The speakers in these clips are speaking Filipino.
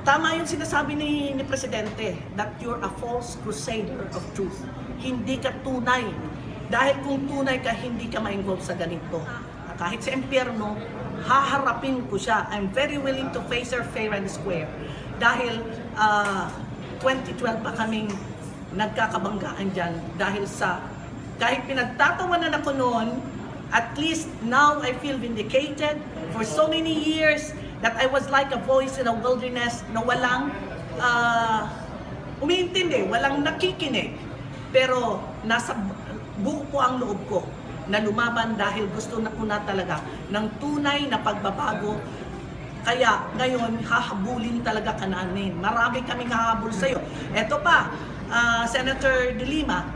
tama yung sinasabi ni Presidente that you're a false crusader of truth. Hindi ka tunay. Dahil kung tunay ka, hindi ka ma-involve sa ganito. Kahit sa impyerno, haharapin ko siya. I'm very willing to face her fair and square. Dahil 2012 pa kaming nagkakabanggaan dyan. Dahil sa, kahit pinagtatawanan ako noon, at least now I feel vindicated for so many years that I was like a voice in a wilderness na walang umiintindi, walang nakikinig. Pero nasa buo po ang loob ko na lumaban dahil gusto na ko na talaga ng tunay na pagbabago. Kaya ngayon, hahabulin talaga ka namin. Marami kaming hahabol sa'yo. Eto pa, Senator De Lima,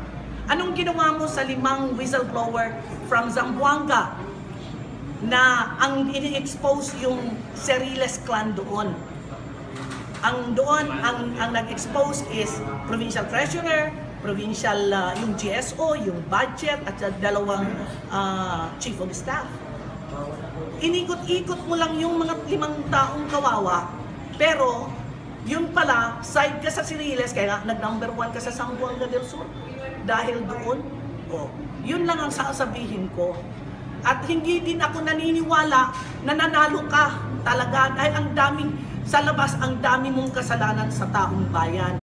anong ginawa mo sa 5 whistleblower from Zamboanga na ang ini-expose yung Seriles clan doon? Ang nag-expose is provincial treasurer, provincial, yung GSO, yung budget, at dalawang chief of staff. Inikot-ikot mo lang yung mga 5 taong kawawa, pero yun pala, side ka sa Seriles, kaya nag-number 1 ka sa Zamboanga del Sur. Dahil doon, yun lang ang sasabihin ko. At hindi din ako naniniwala na nanalo ka talaga dahil ang daming, sa labas, ang dami mong kasalanan sa taong bayan.